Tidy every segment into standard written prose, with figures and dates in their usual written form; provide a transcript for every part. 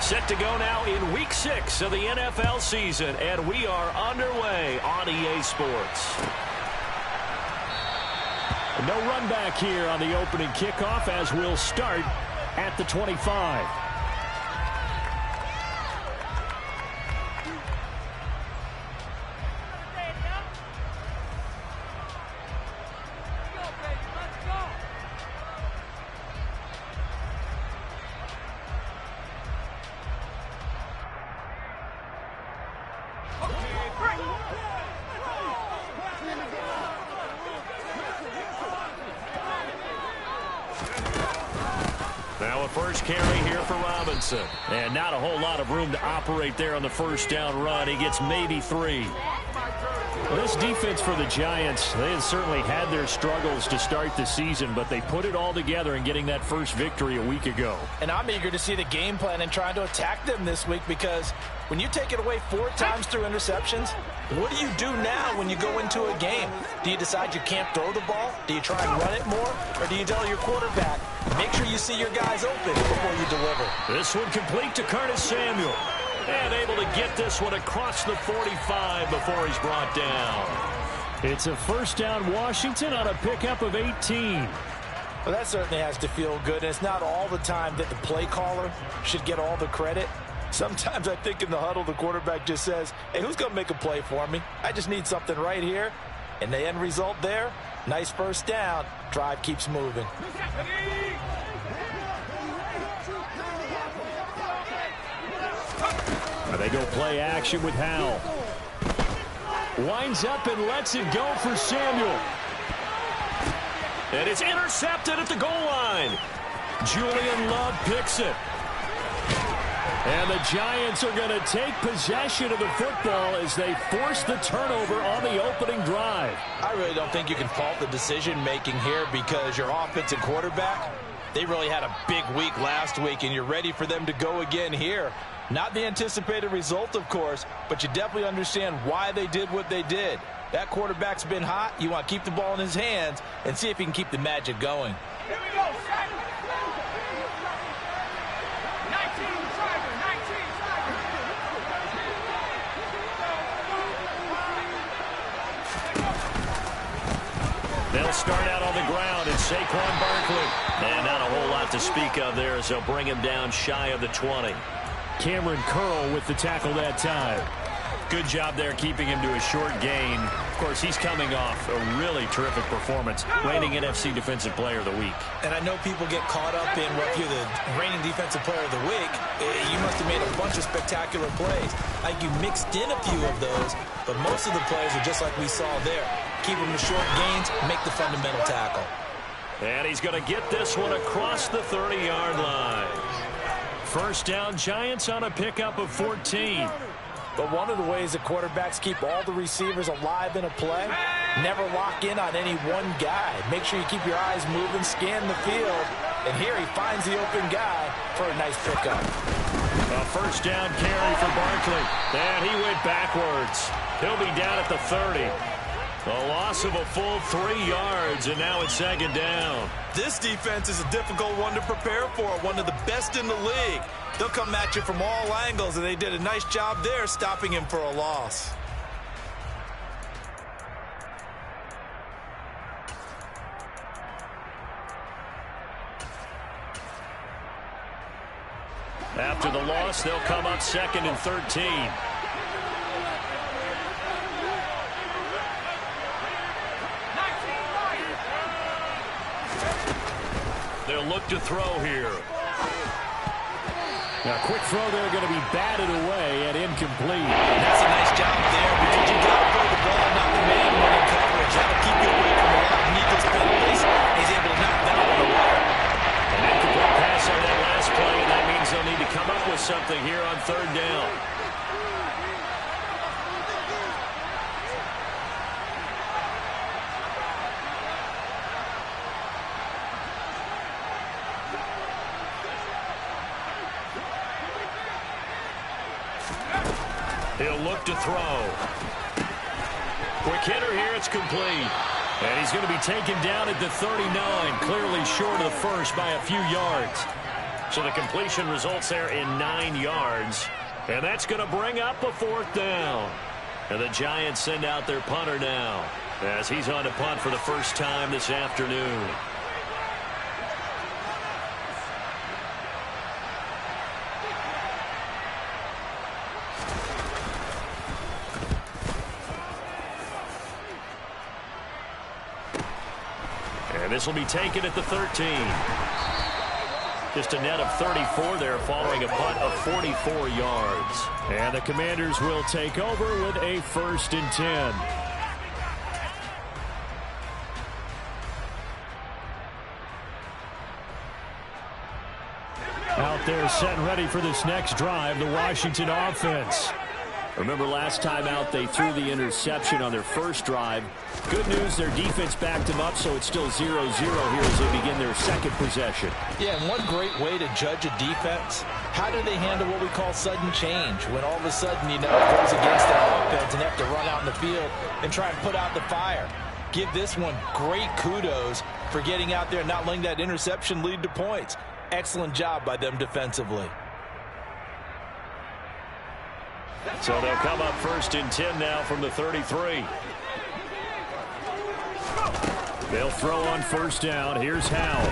Set to go now in Week 6 of the NFL season, and we are underway on EA Sports. No run back here on the opening kickoff as we'll start at the 25. Now a first carry here for Robinson. And not a whole lot of room to operate there on the first down run. He gets maybe 3. Well, this defense for the Giants, they have certainly had their struggles to start the season, but they put it all together in getting that first victory a week ago. And I'm eager to see the game plan and trying to attack them this week, because when you take it away 4 times through interceptions, what do you do now when you go into a game? Do you decide you can't throw the ball? Do you try and run it more? Or do you tell your quarterback, make sure you see your guys open before you deliver? This one complete to Curtis Samuel. And able to get this one across the 45 before he's brought down. It's a first down Washington on a pickup of 18. Well, that certainly has to feel good. And it's not all the time that the play caller should get all the credit. Sometimes I think in the huddle, the quarterback just says, hey, who's going to make a play for me? I just need something right here. And the end result there, nice first down. Drive keeps moving. They go play action with Howell. Winds up and lets it go for Samuel. And it's intercepted at the goal line. Julian Love picks it. And the Giants are going to take possession of the football as they force the turnover on the opening drive. I really don't think you can fault the decision-making here, because your offensive quarterback, they really had a big week last week, and you're ready for them to go again here. Not the anticipated result, of course, but you definitely understand why they did what they did. That quarterback's been hot. You want to keep the ball in his hands and see if he can keep the magic going. Here we go, 19, driver, 19, driver. They'll start out on the ground. It's Saquon Barkley. And not a whole lot to speak of there as they'll bring him down shy of the 20. Cameron Curl with the tackle that time. Good job there keeping him to a short gain. Of course, he's coming off a really terrific performance, reigning NFC Defensive Player of the Week. And I know people get caught up in what you're the reigning Defensive Player of the Week. You must have made a bunch of spectacular plays. Like, you mixed in a few of those, but most of the plays are just like we saw there. Keep them to short gains, make the fundamental tackle. And he's going to get this one across the 30-yard line. First down, Giants on a pickup of 14. But one of the ways that quarterbacks keep all the receivers alive in a play, never lock in on any one guy. Make sure you keep your eyes moving, scan the field. And here he finds the open guy for a nice pickup. A first down carry for Barkley. And he went backwards. He'll be down at the 30. A loss of a full 3 yards, and now it's second down. This defense is a difficult one to prepare for, one of the best in the league. They'll come at you from all angles, and they did a nice job there stopping him for a loss. After the loss, they'll come up second and 13. They'll look to throw here. Now, quick throw there, going to be batted away and incomplete. That's a nice job there, because you got to throw the ball, not the man running coverage. That'll keep you away from a lot of needless penalties. He's able to knock that one away. An incomplete pass on that last play, and that means they'll need to come up with something here on third down. He'll look to throw. Quick hitter here, it's complete. And he's going to be taken down at the 39, clearly short of the first by a few yards. So the completion results there in 9 yards. And that's going to bring up a 4th down. And the Giants send out their punter now as he's on to punt for the first time this afternoon. And this will be taken at the 13. Just a net of 34 there following a punt of 44 yards. And the Commanders will take over with a 1st and 10. Out there set and ready for this next drive, the Washington offense. Remember last time out they threw the interception on their first drive. Good news, their defense backed them up, so it's still 0-0 here as they begin their second possession. Yeah, and one great way to judge a defense, how do they handle what we call sudden change? When all of a sudden, you know, it goes against their offense and have to run out in the field and try and put out the fire. Give this one great kudos for getting out there and not letting that interception lead to points. Excellent job by them defensively. So they'll come up 1st and 10 now from the 33. They'll throw on 1st down. Here's Howell.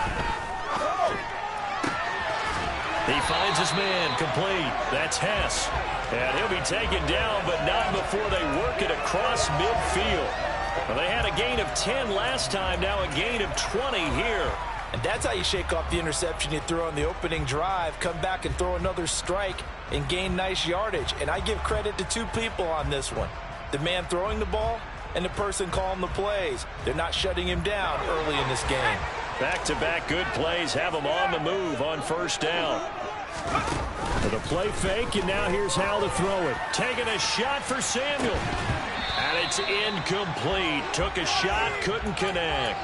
He finds his man complete. That's Hess. And he'll be taken down, but not before they work it across midfield. Well, they had a gain of 10 last time, now a gain of 20 here. And that's how you shake off the interception you threw on the opening drive, come back and throw another strike and gain nice yardage. And I give credit to 2 people on this one. The man throwing the ball and the person calling the plays. They're not shutting him down early in this game. Back-to-back good plays have him on the move on 1st down. With a play fake, and now here's Hal to throw it. Taking a shot for Samuel. And it's incomplete. Took a shot, couldn't connect.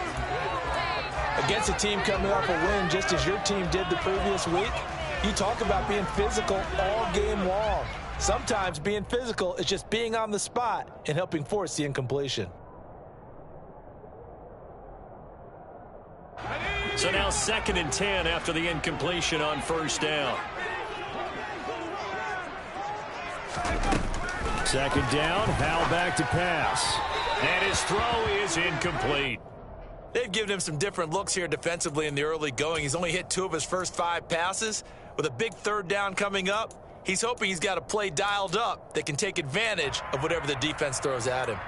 Against a team coming off a win just as your team did the previous week, you talk about being physical all game long. Sometimes being physical is just being on the spot and helping force the incompletion. So now 2nd and 10 after the incompletion on 1st down. 2nd down, Howell back to pass. And his throw is incomplete. They've given him some different looks here defensively in the early going. He's only hit 2 of his first 5 passes. With a big 3rd down coming up, he's hoping he's got a play dialed up that can take advantage of whatever the defense throws at him.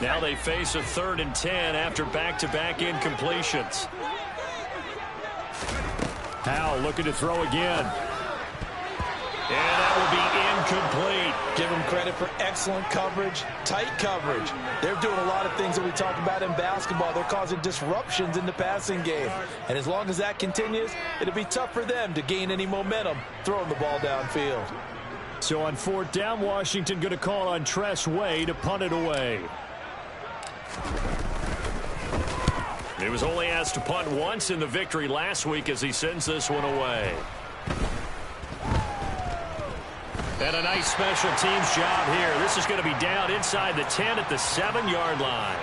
Now they face a 3rd and 10 after back-to-back incompletions. Howell looking to throw again. And that will be incomplete. Give them credit for excellent coverage, tight coverage. They're doing a lot of things that we talk about in basketball. They're causing disruptions in the passing game. And as long as that continues, it'll be tough for them to gain any momentum throwing the ball downfield. So on 4th down, Washington going to call on Tress Way to punt it away. He was only asked to punt once in the victory last week as he sends this one away. And a nice special teams job here. This is going to be down inside the 10 at the 7-yard line.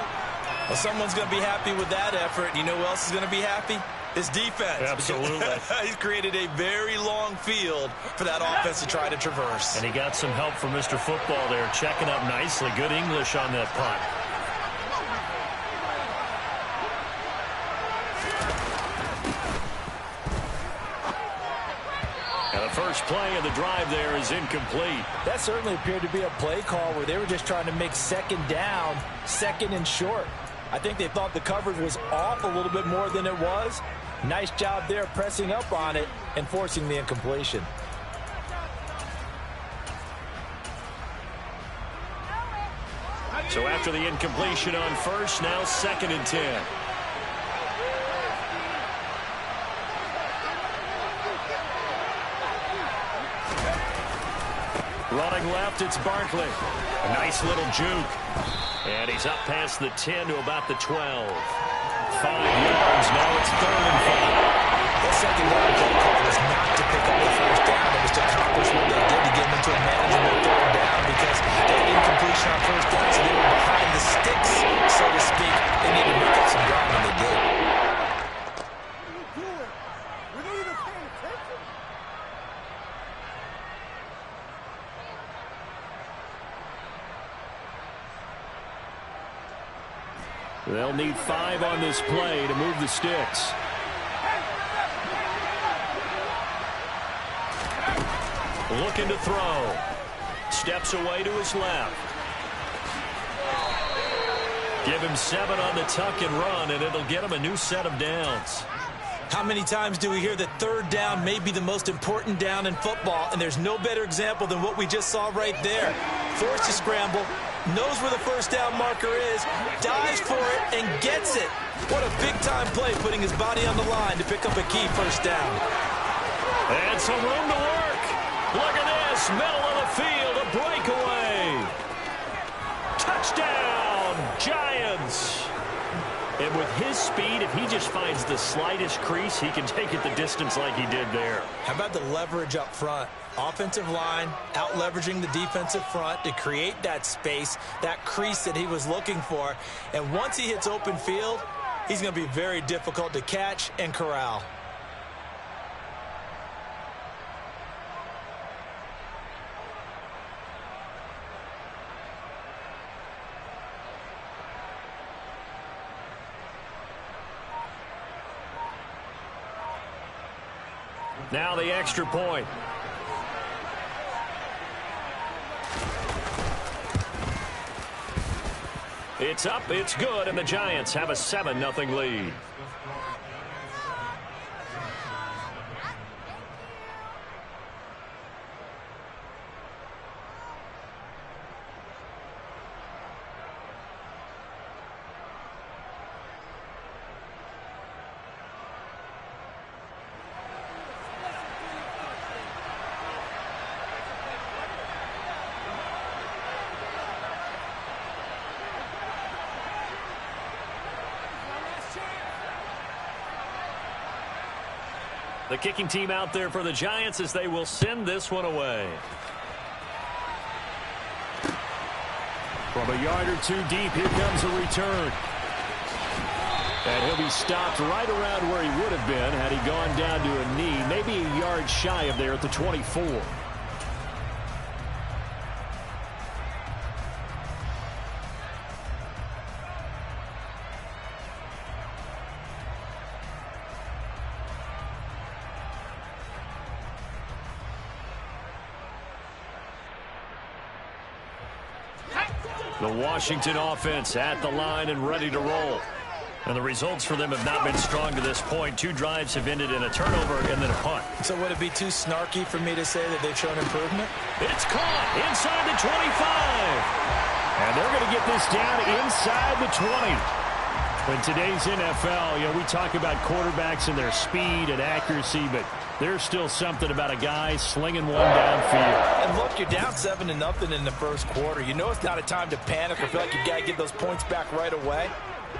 Well, someone's going to be happy with that effort. You know who else is going to be happy? His defense. Absolutely. He's created a very long field for that offense to try to traverse. And he got some help from Mr. Football there, checking up nicely. Good English on that punt. And the first play of the drive there is incomplete. That certainly appeared to be a play call where they were just trying to make 2nd down, 2nd and short. I think they thought the coverage was off a little bit more than it was. Nice job there pressing up on it and forcing the incompletion. So after the incompletion on 1st, now 2nd and 10. Running left, it's Barkley. A nice little juke. And he's up past the 10 to about the 12. 5 yards, now it's 3rd and 5. That 2nd down play call was not to pick up the 1st down. It was to accomplish what they did to get them into a manageable 3rd down because they had incompletion on 1st down, so they They'll need 5 on this play to move the sticks. Looking to throw. Steps away to his left. Give him 7 on the tuck and run, and it'll get him a new set of downs. How many times do we hear that third down may be the most important down in football, and there's no better example than what we just saw right there. Forced to scramble, knows where the first down marker is, dives for it, and gets it. What a big-time play, putting his body on the line to pick up a key first down. And some room to work. Look at this, middle of the field, a breakaway. Touchdown, Giants. And with his speed, if he just finds the slightest crease, he can take it the distance like he did there. How about the leverage up front? Offensive line out-leveraging the defensive front to create that space, that crease that he was looking for. And once he hits open field, he's going to be very difficult to catch and corral. Now the extra point. It's up, it's good, and the Giants have a 7-0 lead. The kicking team out there for the Giants as they will send this one away. From a yard or 2 deep, here comes a return. And he'll be stopped right around where he would have been had he gone down to a knee, maybe a yard shy of there at the 24. The Washington offense at the line and ready to roll. And the results for them have not been strong to this point. 2 drives have ended in a turnover and then a punt. So would it be too snarky for me to say that they've shown improvement? It's caught inside the 25. And they're going to get this down inside the 20. In today's NFL, we talk about quarterbacks and their speed and accuracy, but there's still something about a guy slinging one downfield. And look, you're down 7-0 in the first quarter. You know it's not a time to panic or feel like you got to get those points back right away.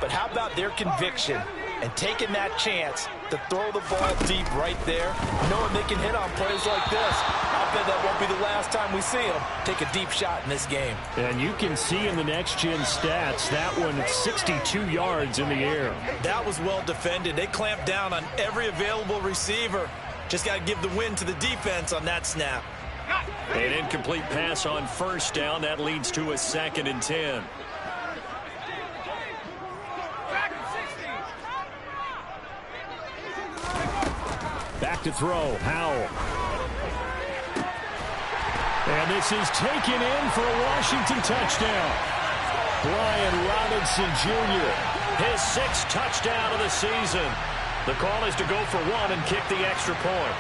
But how about their conviction and taking that chance to throw the ball deep right there, knowing they can hit on plays like this. I'll bet that won't be the last time we see them take a deep shot in this game. And you can see in the next-gen stats, that one 62 yards in the air. That was well defended. They clamped down on every available receiver. Just got to give the win to the defense on that snap. An incomplete pass on first down. That leads to a 2nd and 10. Back to throw. Howell. And this is taken in for a Washington touchdown. Brian Robinson Jr. His 6th touchdown of the season. The call is to go for 1 and kick the extra point.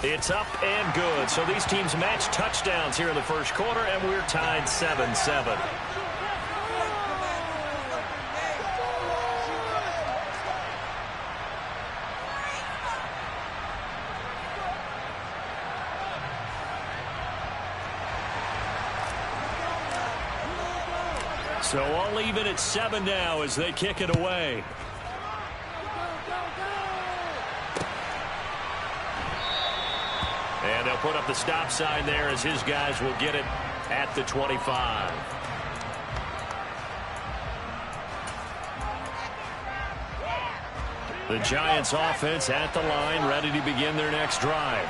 It's up and good. So these teams match touchdowns here in the first quarter, and we're tied 7-7. So all even at 7 now as they kick it away. And they'll put up the stop sign there as his guys will get it at the 25. The Giants offense at the line, ready to begin their next drive.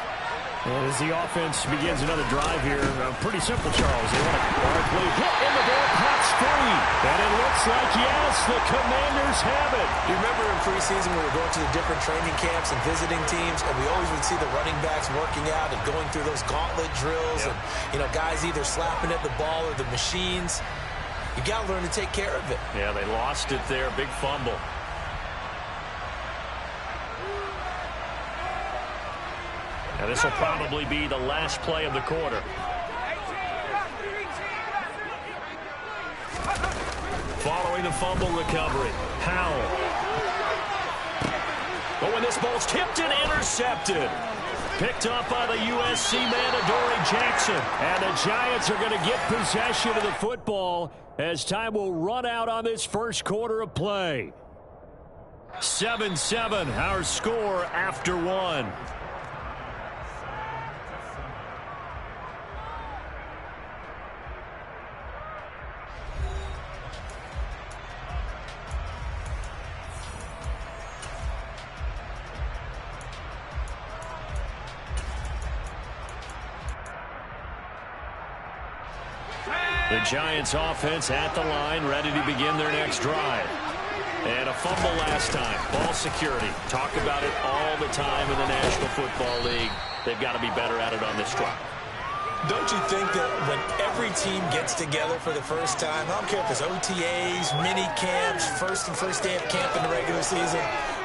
And as the offense begins another drive here, pretty simple, Charles. They want to quickly hit in the ball, cuts free. And it looks like, yes, the Commanders have it. You remember in preseason we were going to the different training camps and visiting teams, and we always would see the running backs working out and going through those gauntlet drills. Yep. And, guys either slapping at the ball or the machines. You got to learn to take care of it. Yeah, they lost it there. Big fumble. Now this will probably be the last play of the quarter. Following the fumble recovery, Howell. But when this ball's tipped and intercepted. Picked up by the USC man, Adoree Jackson. And the Giants are going to get possession of the football as time will run out on this first quarter of play. 7-7, our score after one. The Giants offense at the line, ready to begin their next drive. And a fumble last time. Ball security. Talk about it all the time in the National Football League. They've got to be better at it on this drive. Don't you think that when every team gets together for the first time, I don't care if it's OTAs, mini camps, first day of camp in the regular season,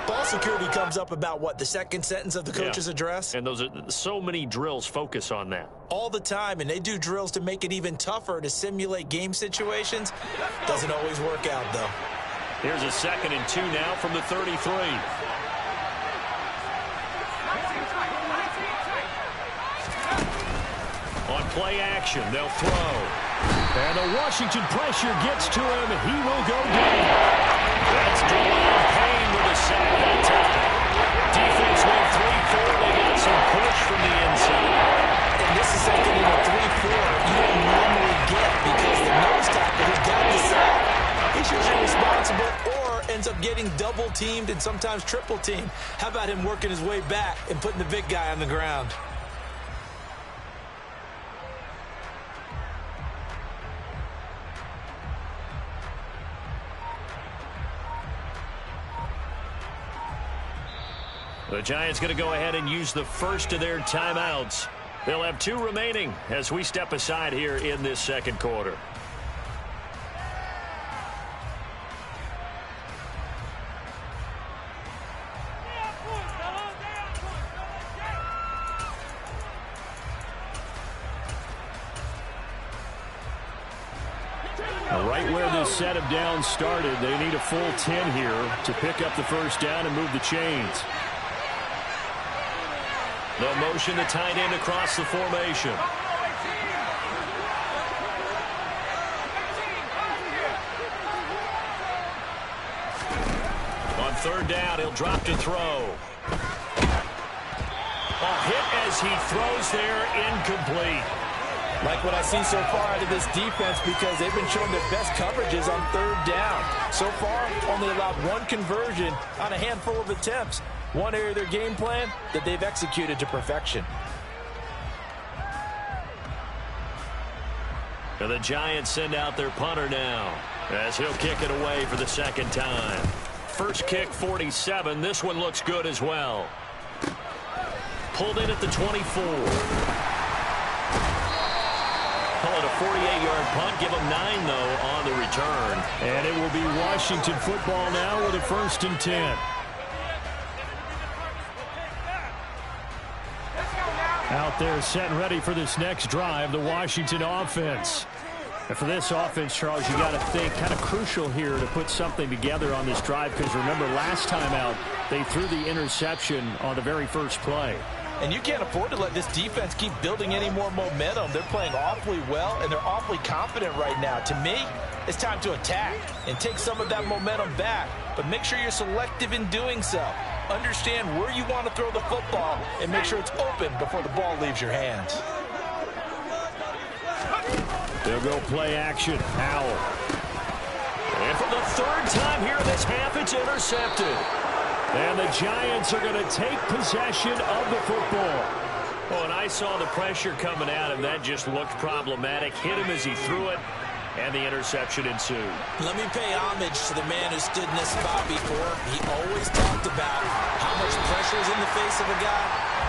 ball security comes up about what, the second sentence of the coach's address? And those are so many drills focus on that. All the time, and they do drills to make it even tougher to simulate game situations. Doesn't always work out, though. Here's a 2nd and 2 now from the 33. On play action, they'll throw. And the Washington pressure gets to him. He will go down. That's Delon Payne with a sack that time. Defense went 3-4. They got some push from the inside. And this is something in a 3-4 you don't normally get because the nose tackle who got the sack, he's usually responsible or ends up getting double-teamed and sometimes triple-teamed. How about him working his way back and putting the big guy on the ground? The Giants going to go ahead and use the first of their timeouts. They'll have 2 remaining as we step aside here in this second quarter. Right where this set of downs started, they need a full 10 here to pick up the first down and move the chains. The motion, the tight end across the formation. On 3rd down, he'll drop to throw. A hit as he throws there, incomplete. Like what I've seen so far out of this defense because they've been showing their best coverages on 3rd down. So far, only allowed 1 conversion on a handful of attempts. One area of their game plan that they've executed to perfection. And the Giants send out their punter now as he'll kick it away for the 2nd time. First kick, 47. This one looks good as well. Pulled in at the 24. Call it a 48-yard punt. Give them 9, though, on the return. And it will be Washington football now with a 1st and 10. Out there set and ready for this next drive, the Washington offense. And for this offense, Charles, you got to think kind of crucial here to put something together on this drive because remember last time out, they threw the interception on the very first play. And you can't afford to let this defense keep building any more momentum. They're playing awfully well, and they're awfully confident right now. To me, it's time to attack and take some of that momentum back. But make sure you're selective in doing so. Understand where you want to throw the football and make sure it's open before the ball leaves your hands. They'll go play action. Howell. And for the 3rd time here in this half, it's intercepted. And the Giants are going to take possession of the football. Well, and I saw the pressure coming at him. That just looked problematic. Hit him as he threw it, and the interception ensued. Let me pay homage to the man who stood in this spot before. He always talked about how much pressure is in the face of a guy,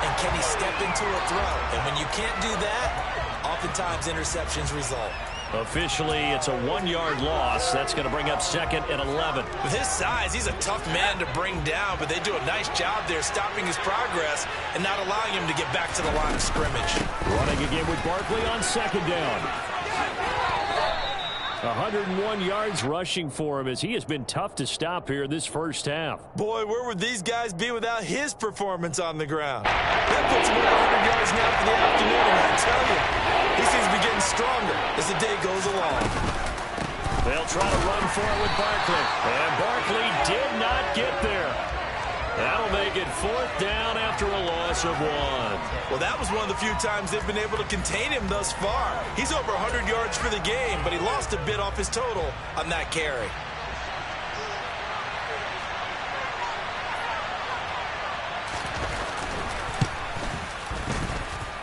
and can he step into a throw. And when you can't do that, oftentimes interceptions result. Officially, it's a 1-yard loss. That's going to bring up 2nd and 11. With his size, he's a tough man to bring down, but they do a nice job there stopping his progress and not allowing him to get back to the line of scrimmage. Running again with Barkley on 2nd down. 101 yards rushing for him as he has been tough to stop here this first half. Boy, where would these guys be without his performance on the ground? That puts him over 100 yards now for the afternoon, and I tell you, he seems to be getting stronger as the day goes along. They'll try to run for it with Barkley, and Barkley did not get there. That'll make it 4th down after a loss of 1. Well, that was one of the few times they've been able to contain him thus far. He's over 100 yards for the game, but he lost a bit off his total on that carry.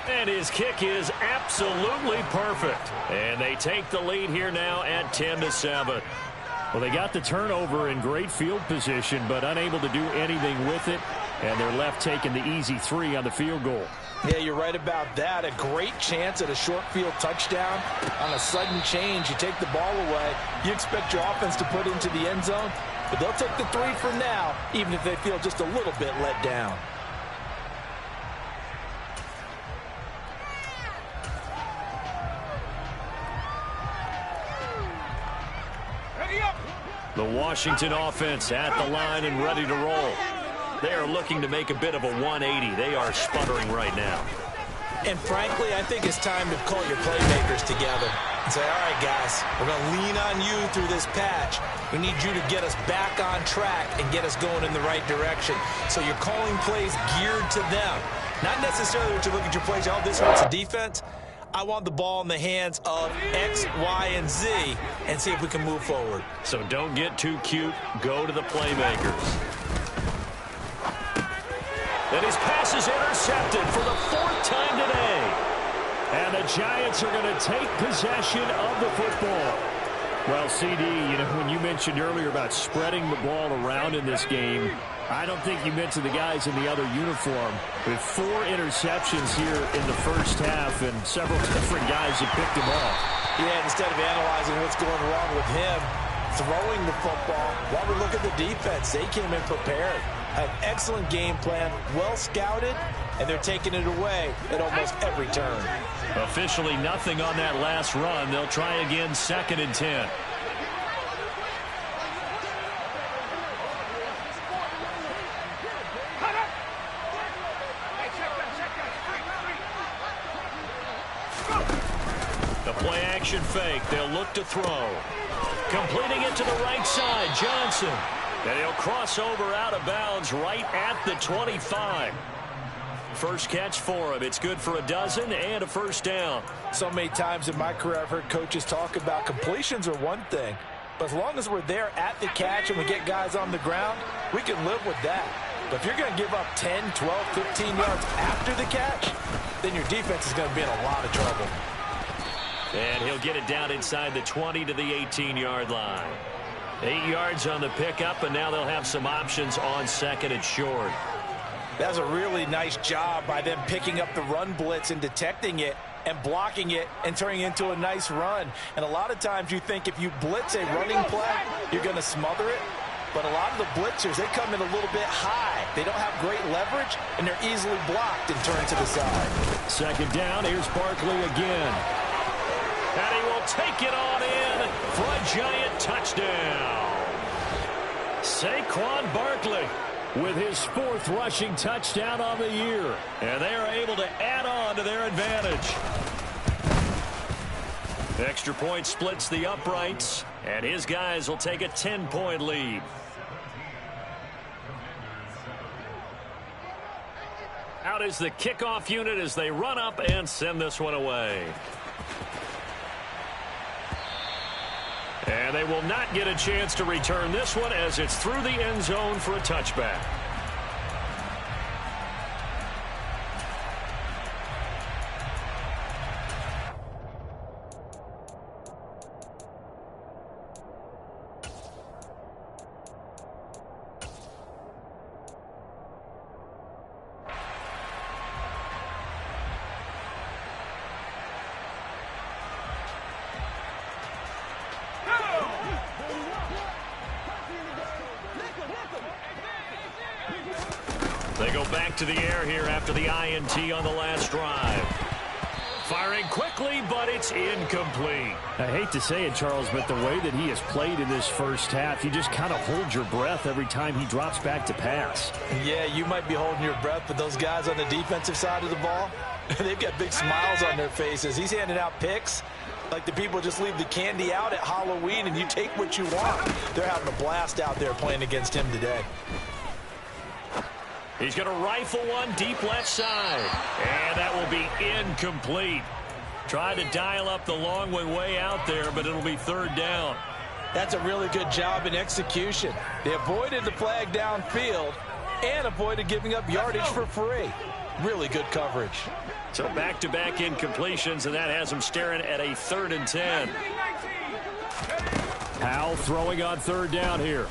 And his kick is absolutely perfect. And they take the lead here now at 10-7. Well, they got the turnover in great field position, but unable to do anything with it. And they're left taking the easy 3 on the field goal. Yeah, you're right about that. A great chance at a short field touchdown. On a sudden change, you take the ball away. You expect your offense to put into the end zone, but they'll take the 3 for now, even if they feel just a little bit let down. The Washington offense at the line and ready to roll. They are looking to make a bit of a 180. They are sputtering right now. And frankly, I think it's time to call your playmakers together and say, all right, guys, we're going to lean on you through this patch. We need you to get us back on track and get us going in the right direction. So you're calling plays geared to them. Not necessarily what you look at your plays, oh, this hurts the defense. I want the ball in the hands of X, Y, and Z and see if we can move forward. So don't get too cute. Go to the playmakers. And his pass is intercepted for the 4th time today. And the Giants are going to take possession of the football. Well, CD, you know, when you mentioned earlier about spreading the ball around in this game, I don't think you meant to the guys in the other uniform. With 4 interceptions here in the first half, and several different guys have picked him off. Yeah, instead of analyzing what's going wrong with him, throwing the football, while we look at the defense, they came in prepared. An excellent game plan, well scouted, and they're taking it away at almost every turn. Officially nothing on that last run. They'll try again 2nd and 10. The play action fake. They'll look to throw. Completing it to the right side, Johnson. And he'll cross over out of bounds right at the 25. First catch for him. It's good for a dozen and a first down. So many times in my career I've heard coaches talk about completions are one thing, but as long as we're there at the catch and we get guys on the ground, we can live with that. But if you're going to give up 10, 12, 15 yards after the catch, then your defense is going to be in a lot of trouble. And he'll get it down inside the 20 to the 18-yard line. 8 yards on the pickup, and now they'll have some options on 2nd and short. That's a really nice job by them picking up the run blitz and detecting it and blocking it and turning it into a nice run. And a lot of times you think if you blitz a running play, you're going to smother it. But a lot of the blitzers, they come in a little bit high. They don't have great leverage, and they're easily blocked and turned to the side. 2nd down. Here's Barkley again. And he will take it on in for a Giant touchdown. Saquon Barkley with his 4th rushing touchdown on the year. And they are able to add on to their advantage. Extra point splits the uprights, and his guys will take a 10-point lead. Out is the kickoff unit as they run up and send this one away. And they will not get a chance to return this one as it's through the end zone for a touchback. They go back to the air here after the INT on the last drive. Firing quickly, but it's incomplete. I hate to say it, Charles, but the way that he has played in this first half, you just kind of hold your breath every time he drops back to pass. Yeah, you might be holding your breath, but those guys on the defensive side of the ball, they've got big smiles on their faces. He's handing out picks like the people just leave the candy out at Halloween and you take what you want. They're having a blast out there playing against him today. He's going to rifle one deep left side. And that will be incomplete. Tried to dial up the long one way out there, but it'll be third down. That's a really good job in execution. They avoided the flag downfield and avoided giving up yardage for free. Really good coverage. So back-to-back incompletions, and that has him staring at a 3rd and 10. Powell throwing on third down here.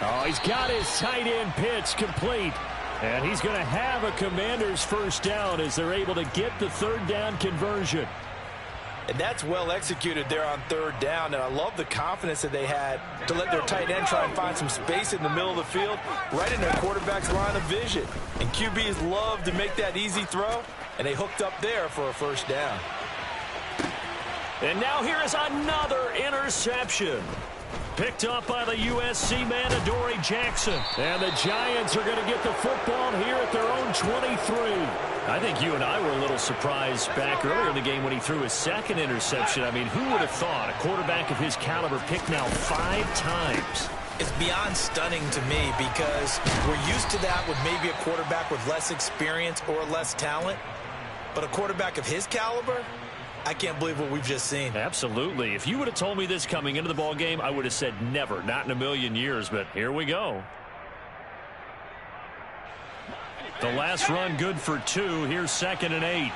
Oh, he's got his tight end pitch complete. And he's going to have a Commanders first down as they're able to get the third down conversion. And that's well executed there on third down. And I love the confidence that they had to let their tight end try and find some space in the middle of the field, right in their quarterback's line of vision. And QBs love to make that easy throw, and they hooked up there for a first down. And now here is another interception. Picked up by the USC man, Adoree Jackson. And the Giants are going to get the football here at their own 23. I think you and I were a little surprised back earlier in the game when he threw his second interception. I mean, who would have thought a quarterback of his caliber picked now 5 times? It's beyond stunning to me because we're used to that with maybe a quarterback with less experience or less talent. But a quarterback of his caliber, I can't believe what we've just seen. Absolutely. If you would have told me this coming into the ball game, I would have said never, not in a million years. But here we go. The last run good for 2. Here's 2nd and 8.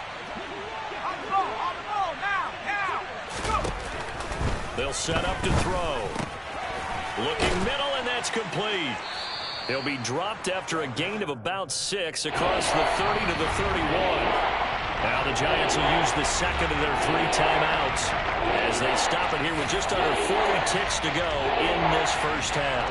They'll set up to throw. Looking middle, and that's complete. He'll be dropped after a gain of about 6 across the 30 to the 31. Now the Giants will use the second of their 3 timeouts as they stop it here with just under 40 ticks to go in this first half.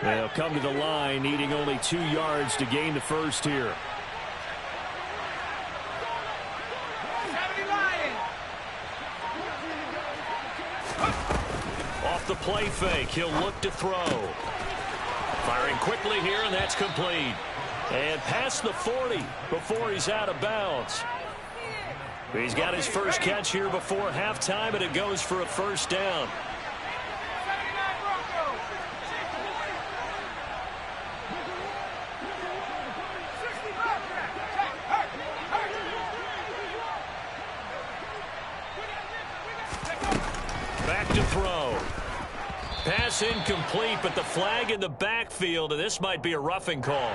They'll come to the line, needing only 2 yards to gain the first here. Off the play fake, he'll look to throw. Firing quickly here, and that's complete. And past the 40 before he's out of bounds. He's got his first catch here before halftime, and it goes for a first down. To throw. Pass incomplete, but the flag in the backfield, and this might be a roughing call.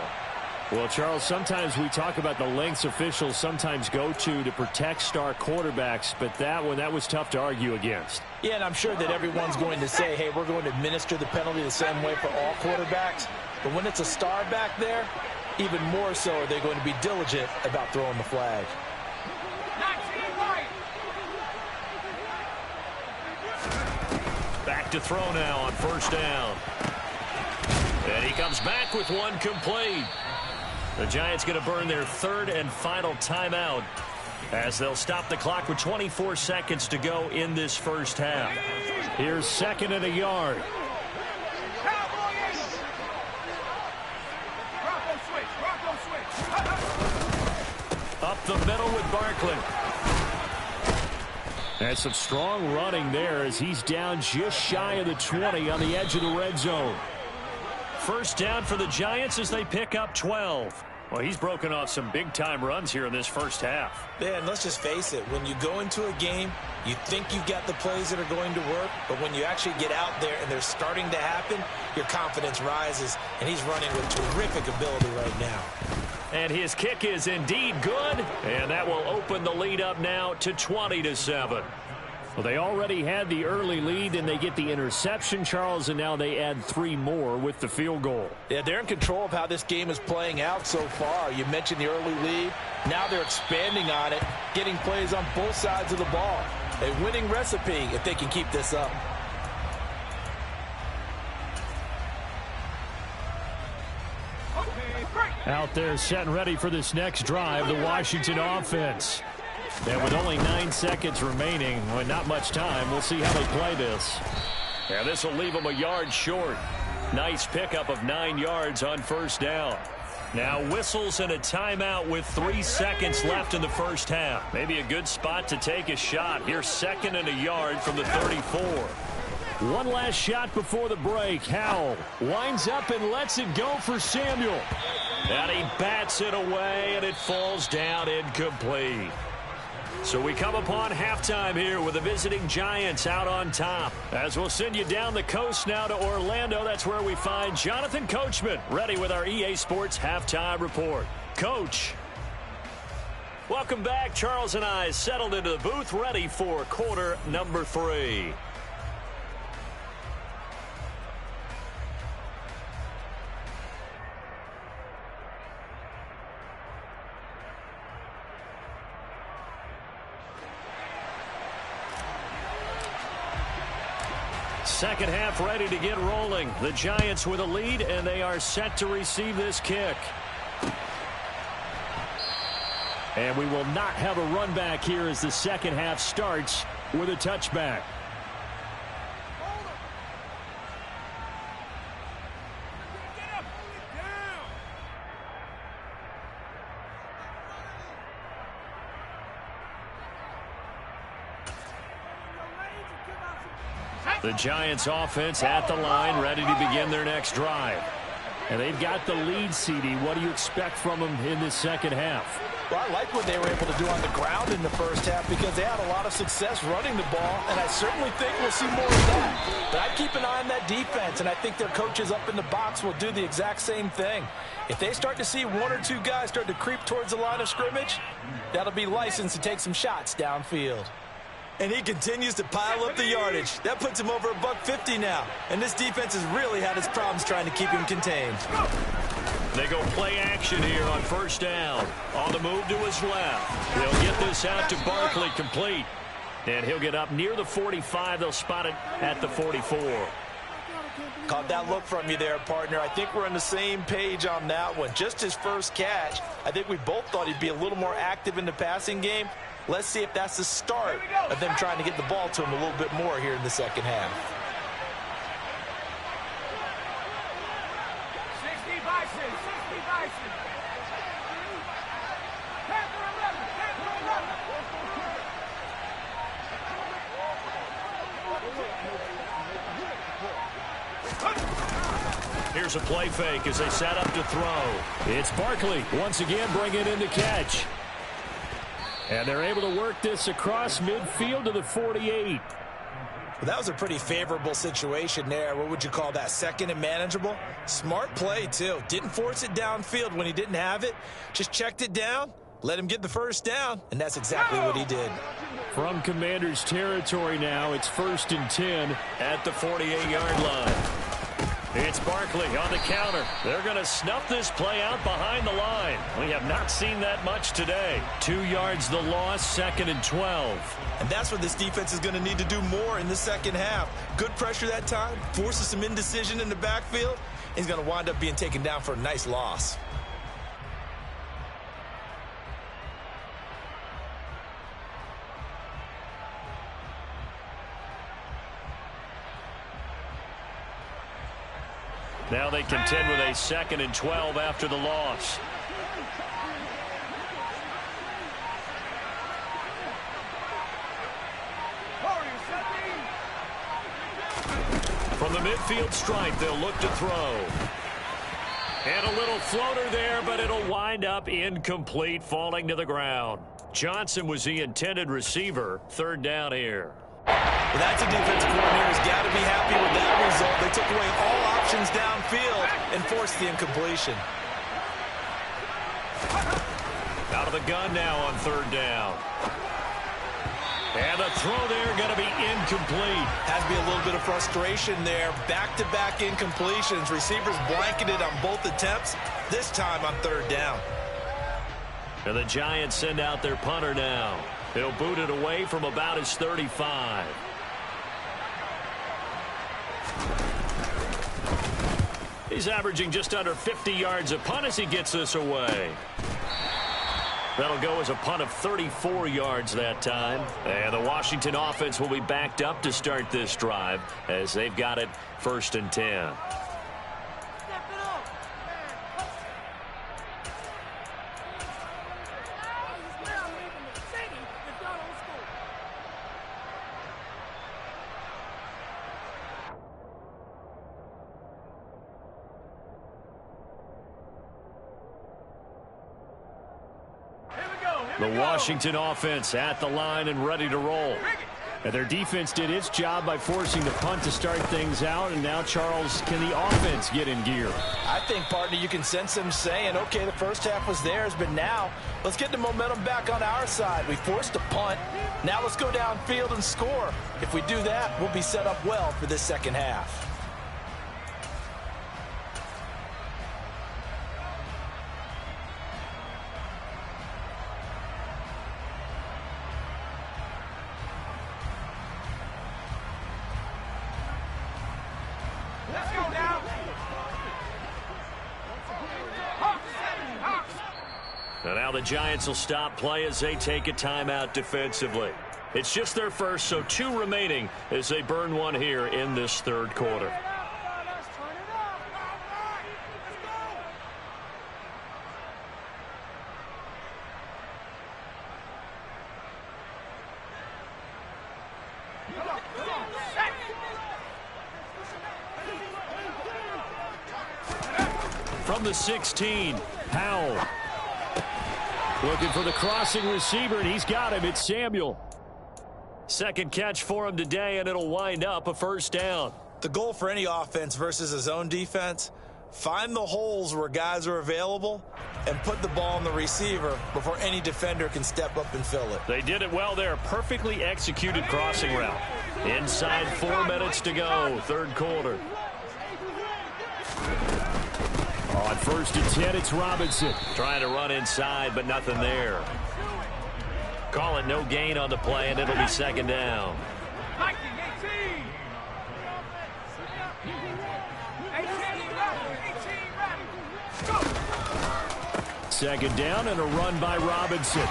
Well, Charles, sometimes we talk about the lengths officials sometimes go to protect star quarterbacks, but that one, that was tough to argue against. Yeah, and I'm sure that everyone's going to say, hey, we're going to administer the penalty the same way for all quarterbacks. But when it's a star back there, even more so are they going to be diligent about throwing the flag. Back to throw now on first down. And he comes back with one complete. The Giants going to burn their 3rd and final timeout as they'll stop the clock with 24 seconds to go in this first half. Here's 2nd and a yard. Up the middle with Barkley. And some strong running there as he's down just shy of the 20 on the edge of the red zone. First down for the Giants as they pick up 12. Well, he's broken off some big-time runs here in this first half. Yeah, and let's just face it. When you go into a game, you think you've got the plays that are going to work, but when you actually get out there and they're starting to happen, your confidence rises, and he's running with terrific ability right now. And his kick is indeed good, and that will open the lead up now to 20-7. Well, they already had the early lead, and they get the interception, Charles, and now they add 3 more with the field goal. Yeah, they're in control of how this game is playing out so far. You mentioned the early lead. Now they're expanding on it, getting plays on both sides of the ball. A winning recipe if they can keep this up. Out there set and ready for this next drive, the Washington offense. And with only 9 seconds remaining, well, not much time, we'll see how they play this. Yeah, this will leave them a yard short. Nice pickup of 9 yards on first down. Now whistles and a timeout with 3 seconds left in the first half. Maybe a good spot to take a shot. Here's 2nd and a yard from the 34. One last shot before the break. Howell winds up and lets it go for Samuel. And he bats it away, and it falls down incomplete. So we come upon halftime here with the visiting Giants out on top. As we'll send you down the coast now to Orlando, that's where we find Jonathan Coachman ready with our EA Sports Halftime Report. Coach. Welcome back. Charles and I settled into the booth ready for quarter number 3. Second half ready to get rolling. The Giants with a lead, and they are set to receive this kick. And we will not have a run back here as the second half starts with a touchback. The Giants offense at the line, ready to begin their next drive. And they've got the lead, CD. What do you expect from them in this second half? Well, I like what they were able to do on the ground in the first half because they had a lot of success running the ball, and I certainly think we'll see more of that. But I'd keep an eye on that defense, and I think their coaches up in the box will do the exact same thing. If they start to see 1 or 2 guys start to creep towards the line of scrimmage, that'll be licensed to take some shots downfield. And he continues to pile up the yardage. That puts him over $150 now. And this defense has really had its problems trying to keep him contained. They go play action here on first down. On the move to his left. They'll get this out to Barkley, complete. And he'll get up near the 45. They'll spot it at the 44. Caught that look from you there, partner. I think we're on the same page on that one. Just his first catch, I think we both thought he'd be a little more active in the passing game. Let's see if that's the start of them trying to get the ball to him a little bit more here in the second half. 60 Bison, 60 Bison. Panther 11, Panther 11. Here's a play fake as they set up to throw. It's Barkley once again bringing in the catch. And they're able to work this across midfield to the 48. Well, that was a pretty favorable situation there. What would you call that? Second and manageable? Smart play, too. Didn't force it downfield when he didn't have it. Just checked it down, let him get the first down, and that's exactly what he did. From Commander's territory now, it's 1st and 10 at the 48-yard line. It's Barkley on the counter. They're going to snuff this play out behind the line. We have not seen that much today. 2 yards the loss, 2nd and 12. And that's what this defense is going to need to do more in the second half. Good pressure that time, forces some indecision in the backfield. He's going to wind up being taken down for a nice loss. Now they contend with a 2nd and 12 after the loss. From the midfield stripe, they'll look to throw. And a little floater there, but it'll wind up incomplete, falling to the ground. Johnson was the intended receiver. 3rd down here. Well, that's a defensive coordinator who's got to be happy with that result. They took away all options downfield and forced the incompletion. Out of the gun now on 3rd down. And the throw there going to be incomplete. Has to be a little bit of frustration there. Back-to-back incompletions. Receivers blanketed on both attempts, this time on third down. And the Giants send out their punter now. He'll boot it away from about his 35. He's averaging just under 50 yards a punt as he gets this away. That'll go as a punt of 34 yards that time. And the Washington offense will be backed up to start this drive as they've got it 1st and 10. The Washington offense at the line and ready to roll. And their defense did its job by forcing the punt to start things out. And now, Charles, can the offense get in gear? I think, partner, you can sense them saying, okay, the first half was theirs, but now let's get the momentum back on our side. We forced a punt. Now let's go downfield and score. If we do that, we'll be set up well for this second half. And now the Giants will stop play as they take a timeout defensively. It's just their first, so 2 remaining as they burn one here in this third quarter. From the 16, Powell. Looking for the crossing receiver, and he's got him. It's Samuel. Second catch for him today, and it'll wind up a first down. The goal for any offense versus a zone defense, find the holes where guys are available and put the ball on the receiver before any defender can step up and fill it. They did it well there. Perfectly executed crossing route. Inside 4 minutes to go, third quarter. On 1st and 10, it's Robinson. Trying to run inside, but nothing there. Call it no gain on the play, and it'll be second down. 2nd down and a run by Robinson.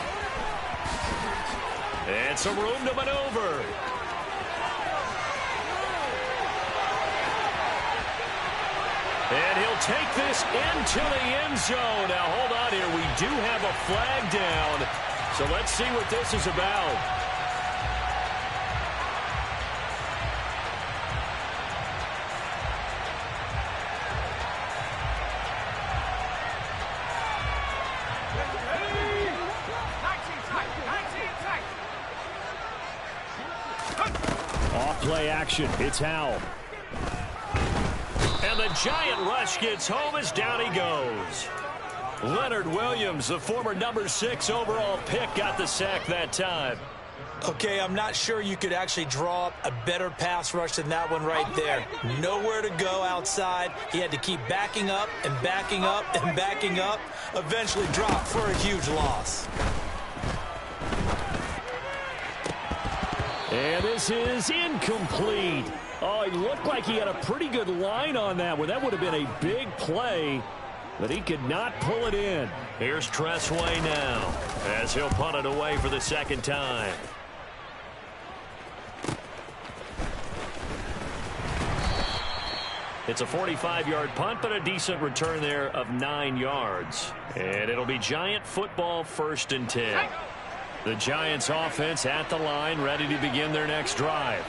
And some room to maneuver. And he'll take this into the end zone. Now, hold on here. We do have a flag down. So let's see what this is about. Off play action. It's Howell. And the giant rush gets home as down he goes. Leonard Williams, the former number 6 overall pick, got the sack that time. Okay, I'm not sure you could actually draw up a better pass rush than that one right there. Nowhere to go outside. He had to keep backing up and backing up and backing up. Eventually dropped for a huge loss. And this is incomplete. Oh, he looked like he had a pretty good line on that one. That would have been a big play, but he could not pull it in. Here's Tressway now as he'll punt it away for the second time. It's a 45-yard punt, but a decent return there of 9 yards. And it'll be Giant football, 1st and 10. The Giants offense at the line, ready to begin their next drive.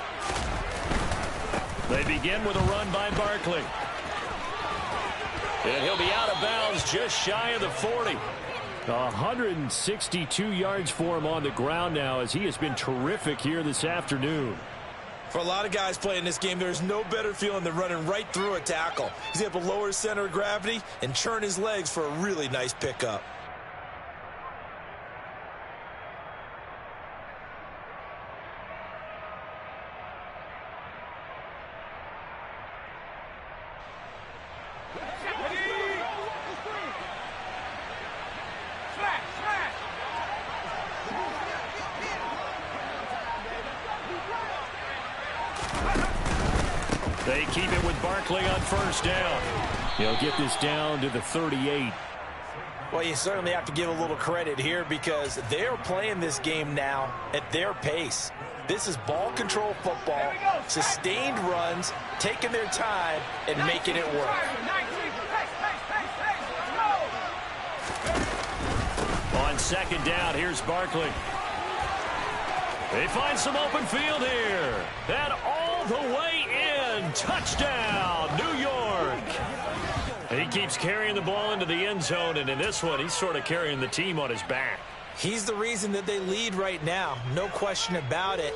They begin with a run by Barkley. And he'll be out of bounds just shy of the 40. 162 yards for him on the ground now as he has been terrific here this afternoon. For a lot of guys playing this game, there's no better feeling than running right through a tackle. He's able to lower his center of gravity and churn his legs for a really nice pickup. They keep it with Barkley on first down. He'll get this down to the 38. Well, you certainly have to give a little credit here because they're playing this game now at their pace. This is ball control football, sustained runs, taking their time, and making it work. On second down, here's Barkley. They find some open field here. And all the way in. Touchdown, New York. He keeps carrying the ball into the end zone, and in this one, he's sort of carrying the team on his back. He's the reason that they lead right now, no question about it.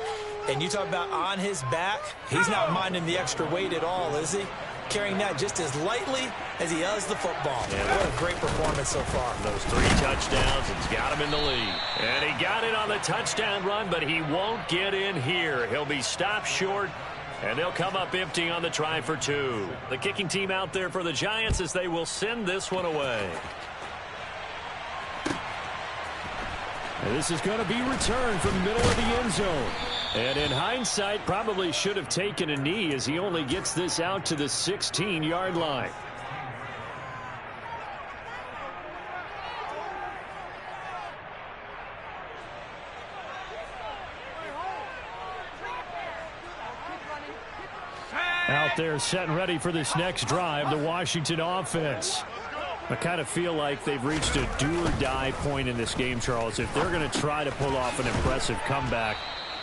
And you talk about on his back, he's not minding the extra weight at all, is he? Carrying that just as lightly as he does the football. Yeah, what a great performance so far. Those 3 touchdowns, it's got him in the lead. And he got it on the touchdown run, but he won't get in here. He'll be stopped short, and they'll come up empty on the try for 2. The kicking team out there for the Giants as they will send this one away. And this is going to be returned from the middle of the end zone. And in hindsight, probably should have taken a knee as he only gets this out to the 16-yard line. Out there set and ready for this next drive, the Washington offense. I kind of feel like they've reached a do-or-die point in this game, Charles. If they're going to try to pull off an impressive comeback,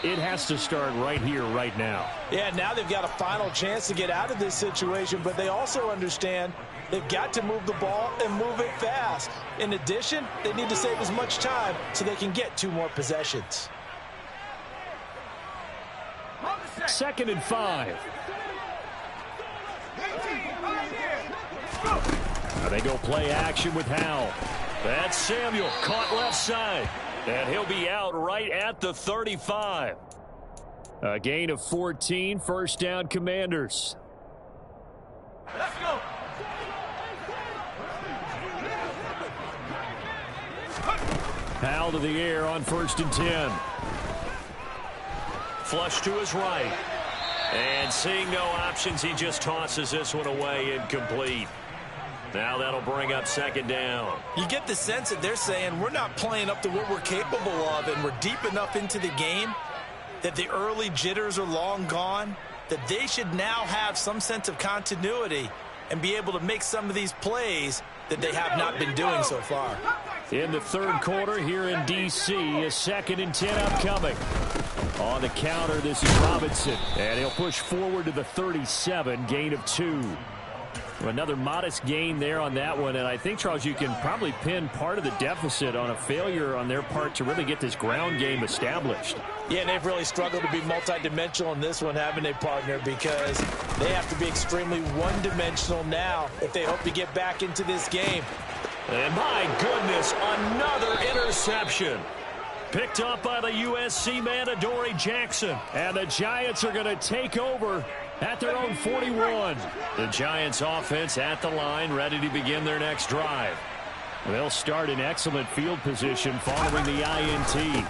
it has to start right here, right now. Yeah, now they've got a final chance to get out of this situation, but they also understand they've got to move the ball and move it fast. In addition, they need to save as much time so they can get 2 more possessions. 2nd and 5. They go play action with Howell. That's Samuel, caught left side. And he'll be out right at the 35. A gain of 14, first down Commanders. Let's go. Howell to the air on 1st and 10. Flush to his right. And seeing no options, he just tosses this one away, incomplete. Now that'll bring up 2nd down. You get the sense that they're saying we're not playing up to what we're capable of, and we're deep enough into the game that the early jitters are long gone, that they should now have some sense of continuity and be able to make some of these plays that they have not been doing so far. In the 3rd quarter here in D.C., a 2nd and 10 upcoming. On the counter, this is Robinson, and he'll push forward to the 37, gain of 2. Another modest gain there on that one, and I think, Charles, you can probably pin part of the deficit on a failure on their part to really get this ground game established. Yeah, and they've really struggled to be multidimensional in this one, haven't they, partner, because they have to be extremely one-dimensional now if they hope to get back into this game. And my goodness, another interception. Picked up by the USC man, Adoree Jackson. And the Giants are going to take over at their own 41. The Giants offense at the line, ready to begin their next drive. They'll start in excellent field position following the INT.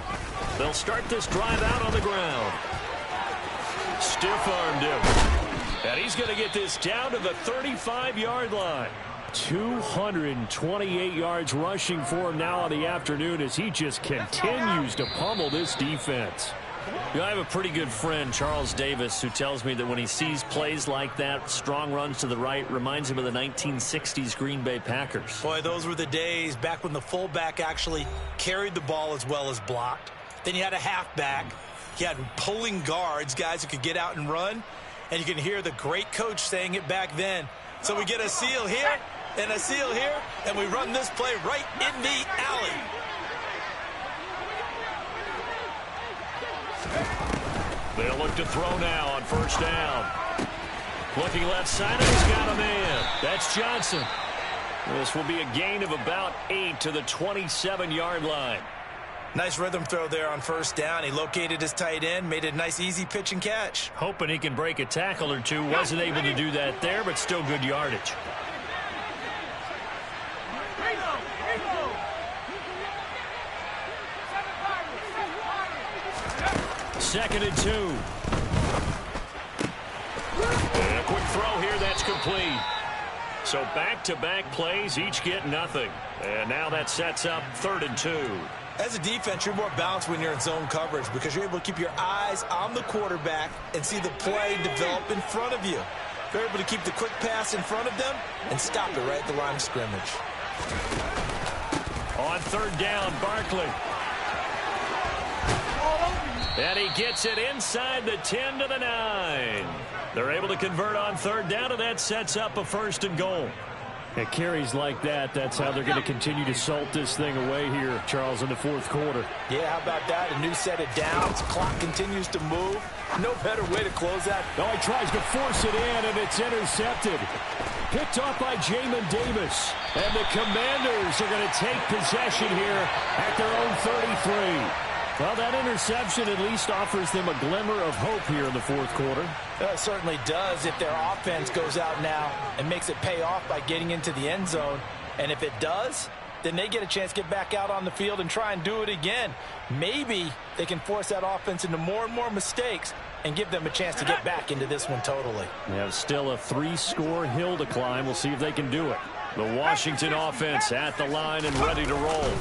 They'll start this drive out on the ground. Stiff-armed him. And he's going to get this down to the 35-yard line. 228 yards rushing for him now on the afternoon as he just continues to pummel this defense. You know, I have a pretty good friend, Charles Davis, who tells me that when he sees plays like that, strong runs to the right, reminds him of the 1960s Green Bay Packers. Boy, those were the days back when the fullback actually carried the ball as well as blocked. Then you had a halfback. You had pulling guards, guys who could get out and run. And you can hear the great coach saying it back then. So we get a seal here and a seal here, and we run this play right in the alley. They'll look to throw now on 1st down. Looking left side, and he's got a man. That's Johnson. This will be a gain of about 8 to the 27-yard line. Nice rhythm throw there on 1st down. He located his tight end, made a nice easy pitch and catch. Hoping he can break a tackle or two. Wasn't able to do that there, but still good yardage. Second and 2. And a quick complete. So back-to-back plays, each get nothing. And now that sets up 3rd and 2. As a defense, you're more balanced when you're in zone coverage because you're able to keep your eyes on the quarterback and see the play develop in front of you. You're able to keep the quick pass in front of them and stop it right at the line of scrimmage. On 3rd down, Barkley. And he gets it inside the 10 to the 9. They're able to convert on 3rd down, and that sets up a 1st and goal. It carries like that. That's how they're going to continue to salt this thing away here, Charles, in the 4th quarter. Yeah, how about that? A new set of downs. Clock continues to move. No better way to close that. Oh, he tries to force it in, and it's intercepted. Picked off by Jamin Davis. And the Commanders are going to take possession here at their own 33. Well, that interception at least offers them a glimmer of hope here in the 4th quarter. It certainly does if their offense goes out now and makes it pay off by getting into the end zone. And if it does, then they get a chance to get back out on the field and try and do it again. Maybe they can force that offense into more and more mistakes and give them a chance to get back into this one totally. They have still a 3-score hill to climb. We'll see if they can do it. The Washington offense at the line and ready to roll.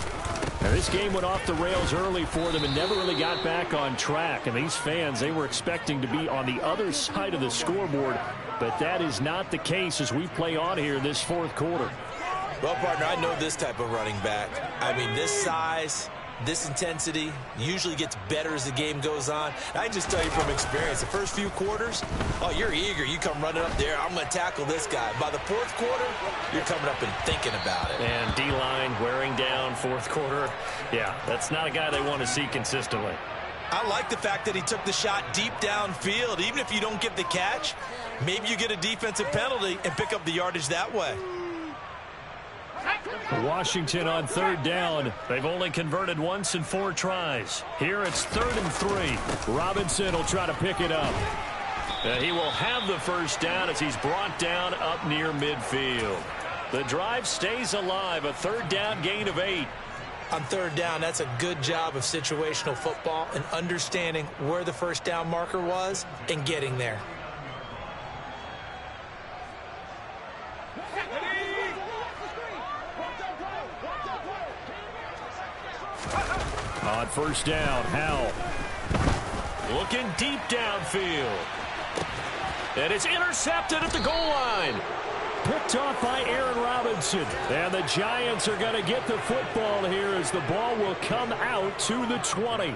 Now, this game went off the rails early for them and never really got back on track. And these fans, they were expecting to be on the other side of the scoreboard. But that is not the case as we play on here in this 4th quarter. Well, partner, I know this type of running back. I mean, this size, this intensity usually gets better as the game goes on. I can just tell you from experience, the first few quarters, oh, you're eager. You come running up there, I'm going to tackle this guy. By the 4th quarter, you're coming up and thinking about it. And D-line wearing down 4th quarter. Yeah, that's not a guy they want to see consistently. I like the fact that he took the shot deep downfield. Even if you don't get the catch, maybe you get a defensive penalty and pick up the yardage that way. Washington on 3rd down. They've only converted once in 4 tries. Here it's 3rd and 3. Robinson will try to pick it up. He will have the 1st down as he's brought down up near midfield. The drive stays alive. A 3rd down gain of 8. On 3rd down, that's a good job of situational football and understanding where the 1st down marker was and getting there. On 1st down, Howell. Looking deep downfield. And it's intercepted at the goal line. Picked off by Aaron Robinson. And the Giants are going to get the football here as the ball will come out to the 20.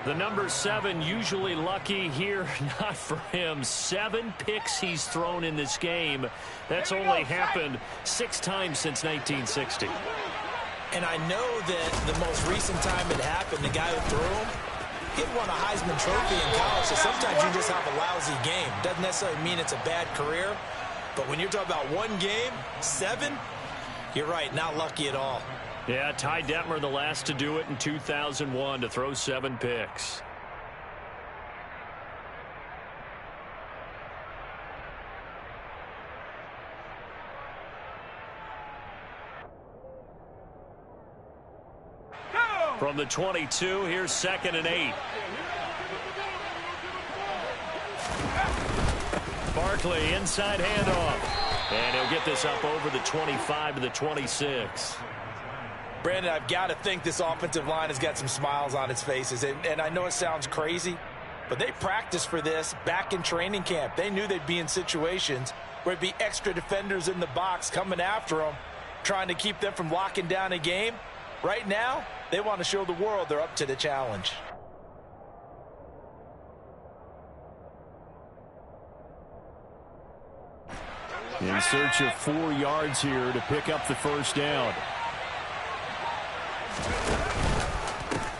The number 7 usually lucky here, not for him. 7 picks he's thrown in this game. That's only happened 6 times since 1960. And I know that the most recent time it happened, the guy who threw him, he won a Heisman Trophy in college, so sometimes you just have a lousy game. Doesn't necessarily mean it's a bad career, but when you're talking about 1 game, 7, you're right, not lucky at all. Yeah, Ty Detmer, the last to do it in 2001, to throw 7 picks. From the 22, here's 2nd and 8. Barkley, inside handoff. And he'll get this up over the 25 to the 26. Brandon, I've got to think this offensive line has got some smiles on its faces. And I know it sounds crazy, but they practiced for this back in training camp. They knew they'd be in situations where it'd be extra defenders in the box coming after them, trying to keep them from locking down a game. Right now, they want to show the world they're up to the challenge. In search of 4 yards here to pick up the 1st down.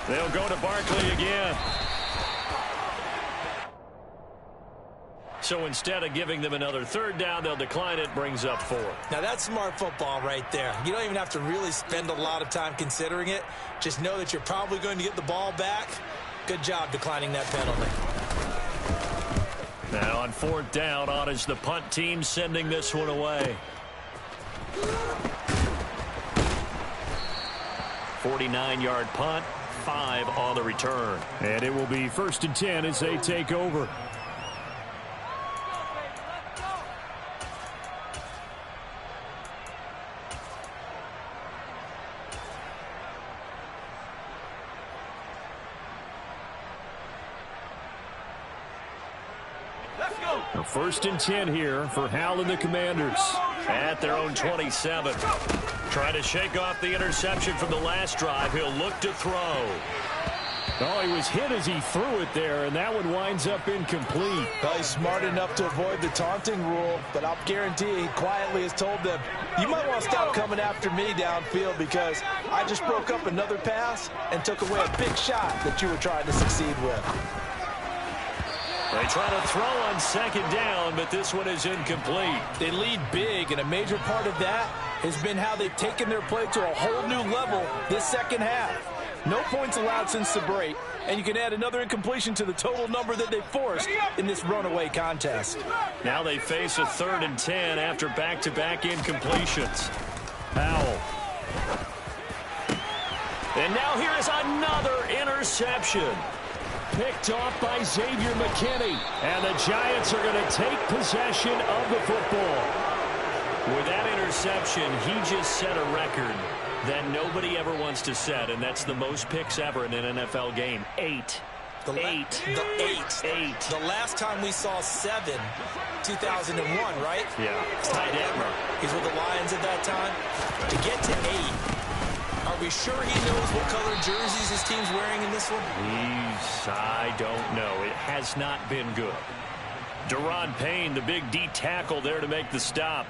They'll go to Barkley again. So instead of giving them another 3rd down, they'll decline it, brings up 4. Now that's smart football right there. You don't even have to really spend a lot of time considering it. Just know that you're probably going to get the ball back. Good job declining that penalty. Now on 4th down, on is the punt team sending this one away. 49-yard punt, 5 on the return. And it will be 1st and 10 as they take over. A 1st and 10 here for Hal and the Commanders. At their own 27. Trying to shake off the interception from the last drive. He'll look to throw. Oh, he was hit as he threw it there, and that one winds up incomplete. Well, he's smart enough to avoid the taunting rule, but I'll guarantee he quietly has told them, you might want to stop coming after me downfield because I just broke up another pass and took away a big shot that you were trying to succeed with. They try to throw on 2nd down, but this one is incomplete. They lead big, and a major part of that has been how they've taken their play to a whole new level this second half. No points allowed since the break, and you can add another incompletion to the total number that they forced in this runaway contest. Now they face a 3rd and 10 after back-to-back incompletions. Howell. And now here is another interception. Picked off by Xavier McKinney. And the Giants are going to take possession of the football. With that interception, he just set a record that nobody ever wants to set, and that's the most picks ever in an NFL game. 8. The last time we saw 7, 2001, right? Yeah. Ty Detmer. He's with the Lions at that time. To get to 8. Are we sure he knows what color jerseys his team's wearing in this one? I don't know. It has not been good. Daron Payne, the big D tackle there to make the stop.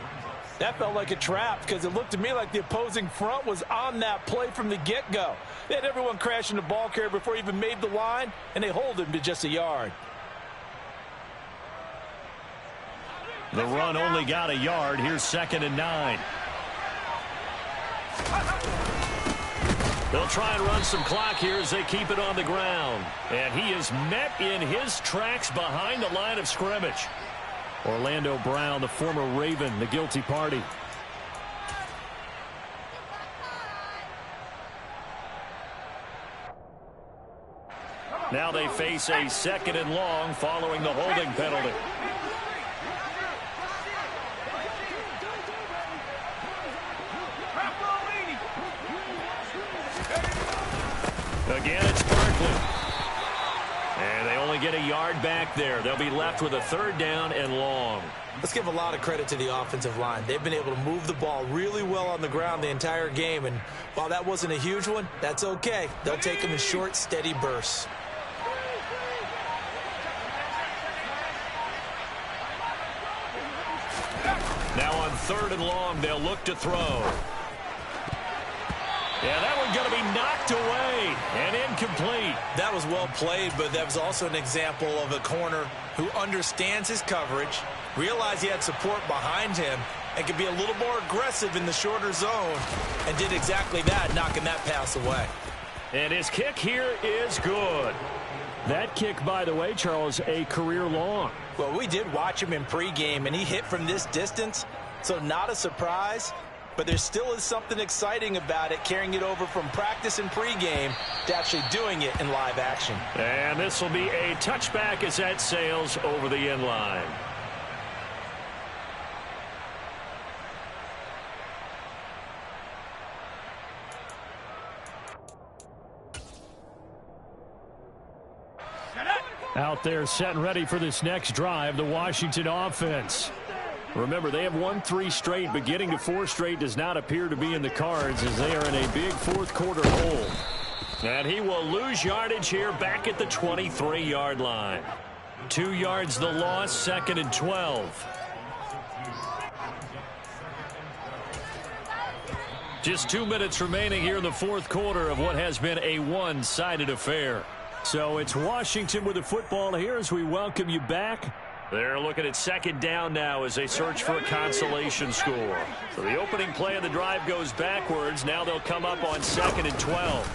That felt like a trap because it looked to me like the opposing front was on that play from the get-go. They had everyone crashing the ball carrier before he even made the line, and they hold him to just a yard. The run only got a yard. Here's 2nd and 9. They'll try and run some clock here as they keep it on the ground. And he is met in his tracks behind the line of scrimmage. Orlando Brown, the former Raven, the guilty party. Now they face a 2nd and long following the holding penalty. Again, it's Barkley. And they only get a yard back there. They'll be left with a 3rd down and long. Let's give a lot of credit to the offensive line. They've been able to move the ball really well on the ground the entire game. And while that wasn't a huge one, that's okay. They'll take them in short, steady bursts. Now on 3rd and long, they'll look to throw. Yeah, that one's going to be knocked away and incomplete. That was well played, but that was also an example of a corner who understands his coverage, realized he had support behind him, and could be a little more aggressive in the shorter zone, and did exactly that, knocking that pass away. And his kick here is good. That kick, by the way, Charles, a career long. Well, we did watch him in pregame, and he hit from this distance, so not a surprise. But there still is something exciting about it, carrying it over from practice and pregame to actually doing it in live action. And this will be a touchback as that sails over the end line. Out there set and ready for this next drive, the Washington offense. Remember, they have won 3 straight, but getting to 4 straight does not appear to be in the cards as they are in a big 4th quarter hole. And he will lose yardage here back at the 23-yard line. 2 yards the loss, 2nd and 12. Just 2 minutes remaining here in the 4th quarter of what has been a one-sided affair. So it's Washington with the football here as we welcome you back. They're looking at 2nd down now as they search for a consolation score. So the opening play of the drive goes backwards. Now they'll come up on 2nd and 12.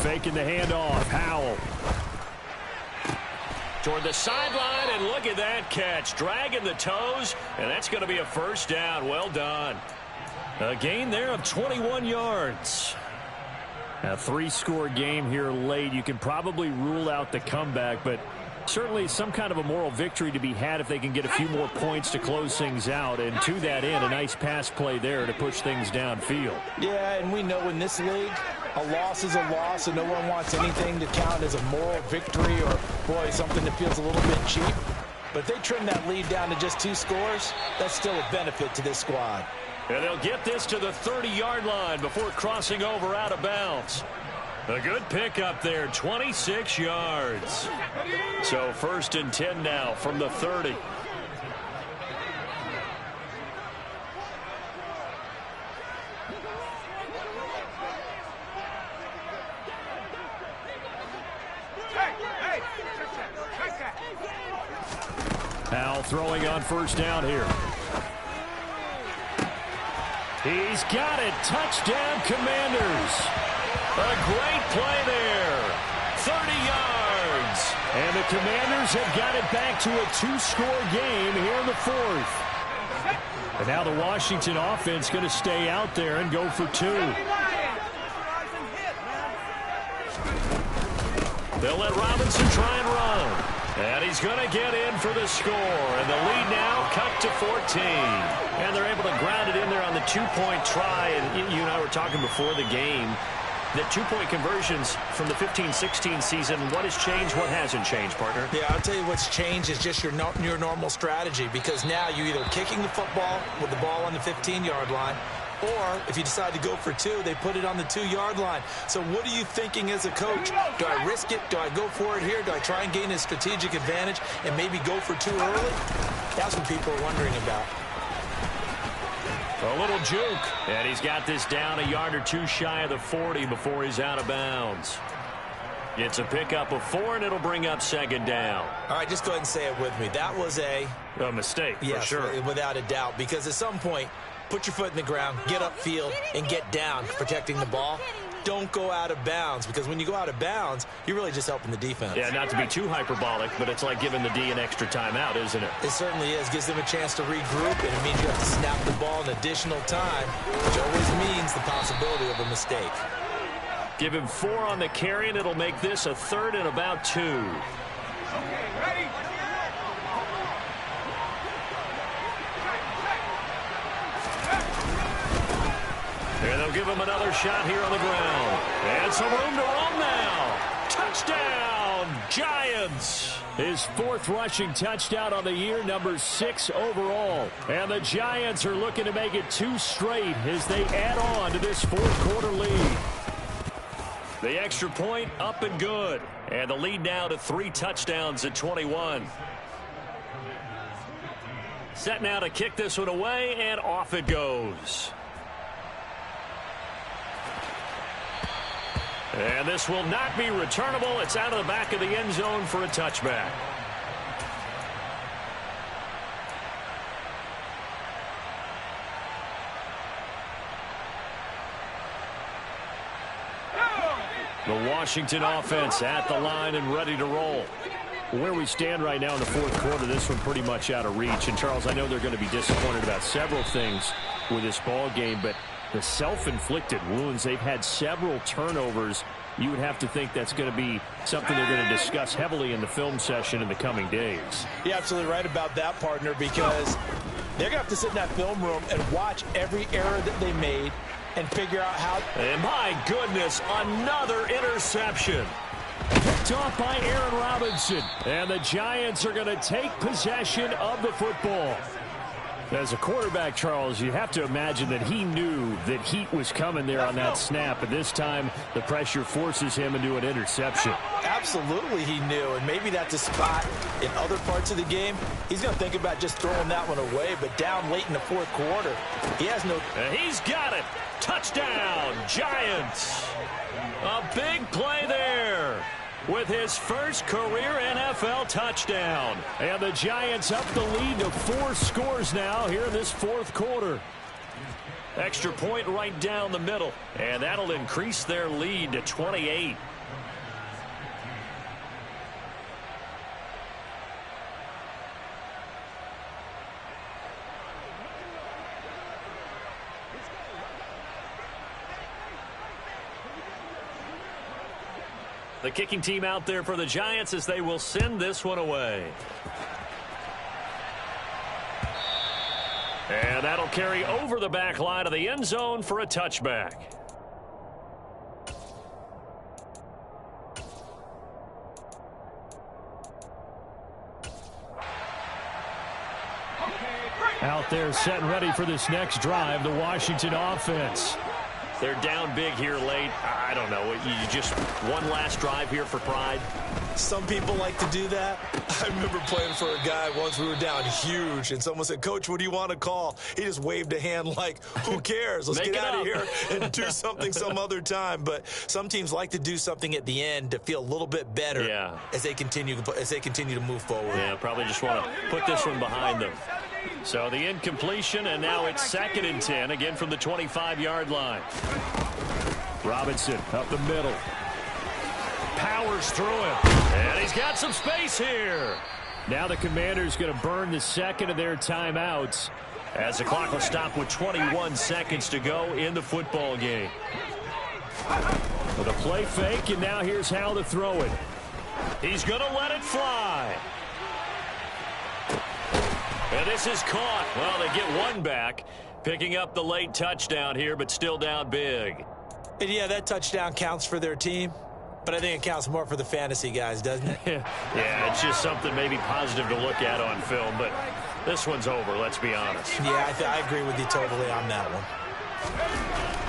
Faking the handoff, Howell. Toward the sideline, and look at that catch. Dragging the toes, and that's going to be a 1st down. Well done. A gain there of 21 yards. A 3-score game here late. You can probably rule out the comeback, but certainly some kind of a moral victory to be had if they can get a few more points to close things out. And to that end, a nice pass play there to push things downfield. Yeah, and we know in this league, a loss is a loss, and no one wants anything to count as a moral victory or, boy, something that feels a little bit cheap. But if they trim that lead down to just 2 scores, that's still a benefit to this squad. And they'll get this to the 30-yard line before crossing over out of bounds. A good pickup there, 26 yards. So 1st and 10 now from the 30. Powell throwing on 1st down here. He's got it. Touchdown, Commanders. A great play there. 30 yards. And the Commanders have got it back to a 2-score game here in the 4th. And now the Washington offense going to stay out there and go for 2. They'll let Robinson try and run. And he's going to get in for the score. And the lead now cut to 14. And they're able to ground it in there on the 2-point try. And you and I were talking before the game that 2-point conversions from the 15-16 season, what has changed, what hasn't changed, partner? Yeah, I'll tell you what's changed is just your normal strategy, because now you're either kicking the football with the ball on the 15-yard line, or if you decide to go for 2, they put it on the 2-yard line. So what are you thinking as a coach? Do I risk it? Do I go for it here? Do I try and gain a strategic advantage and maybe go for 2 early? That's what people are wondering about. A little juke, and he's got this down a yard or 2 shy of the 40 before he's out of bounds. It's a pickup of 4, and it'll bring up 2nd down. All right, just go ahead and say it with me. That was a mistake, yes, for sure. Without a doubt, because at some point, put your foot in the ground, get upfield, and get down protecting the ball. Don't go out of bounds, because when you go out of bounds, you're really just helping the defense. Yeah, not to be too hyperbolic, but it's like giving the D an extra timeout, isn't it? It certainly is. Gives them a chance to regroup, and it means you have to snap the ball an additional time, which always means the possibility of a mistake. Give him 4 on the carry, and it'll make this a 3rd and about 2. Okay, ready? And they'll give him another shot here on the ground. And some room to roam now. Touchdown, Giants. His 4th rushing touchdown on the year, number 6 overall. And the Giants are looking to make it 2 straight as they add on to this 4th-quarter lead. The extra point up and good. And the lead now to 3 touchdowns at 21. Set now to kick this one away, and off it goes. And this will not be returnable. It's out of the back of the end zone for a touchback. The Washington offense at the line and ready to roll. Where we stand right now in the 4th quarter, this one pretty much out of reach. And, Charles, I know they're going to be disappointed about several things with this ball game, but the self-inflicted wounds, they've had several turnovers. You would have to think that's going to be something they're going to discuss heavily in the film session in the coming days. You're absolutely right about that, partner, because they're going to have to sit in that film room and watch every error that they made and figure out how. And my goodness, another interception. Picked off by Aaron Robinson. And the Giants are going to take possession of the football. As a quarterback, Charles, you have to imagine that he knew that heat was coming there on that snap. But this time, the pressure forces him into an interception. Absolutely he knew. And maybe that's a spot in other parts of the game. He's going to think about just throwing that one away. But down late in the 4th quarter, he has no. And he's got it. Touchdown, Giants. A big play there with his first career NFL touchdown. And the Giants up the lead to 4 scores now here in this 4th quarter. Extra point right down the middle, and that'll increase their lead to 28. The kicking team out there for the Giants as they will send this one away. And that'll carry over the back line of the end zone for a touchback. Out there set and ready for this next drive, the Washington offense. They're down big here late. I don't know. You just one last drive here for pride. Some people like to do that. I remember playing for a guy once. We were down huge, and someone said, "Coach, what do you want to call?" He just waved a hand like, who cares? Let's get out of here and do something some other time. But some teams like to do something at the end to feel a little bit better as they continue to move forward. Yeah, probably just want to put this one behind them. So the incompletion, and now it's 2nd and 10, again from the 25-yard line. Robinson up the middle. Powers through him. And he's got some space here. Now the Commanders going to burn the second of their timeouts as the clock will stop with 21 seconds to go in the football game. With a play fake, and now here's how to throw it. He's going to let it fly. And this is caught. Well, they get one back, picking up the late touchdown here, but still down big. And yeah, that touchdown counts for their team, but I think it counts more for the fantasy guys, doesn't it? Yeah, it's just something maybe positive to look at on film, but this one's over, let's be honest. Yeah, I agree with you totally on that one.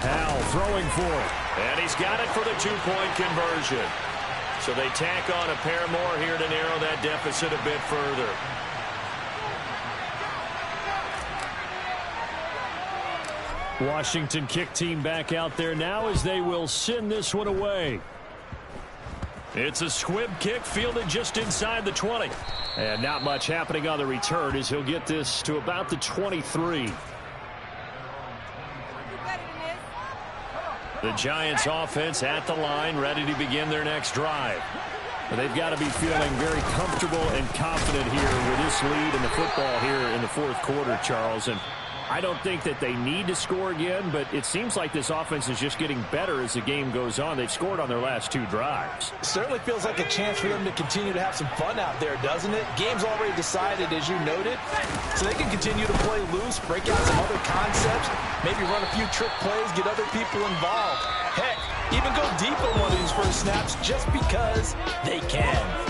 Howell throwing for it. And he's got it for the 2-point conversion. So they tack on a pair more here to narrow that deficit a bit further. Washington kick team back out there now as they will send this one away. It's a squib kick fielded just inside the 20. And not much happening on the return as he'll get this to about the 23. The Giants offense at the line, ready to begin their next drive. They've got to be feeling very comfortable and confident here with this lead in the football here in the fourth quarter, Charles. And I don't think that they need to score again, but it seems like this offense is just getting better as the game goes on. They've scored on their last 2 drives. Certainly feels like a chance for them to continue to have some fun out there, doesn't it? Game's already decided, as you noted, so they can continue to play loose, break out some other concepts, maybe run a few trick plays, get other people involved. Heck, even go deep on one of these first snaps just because they can.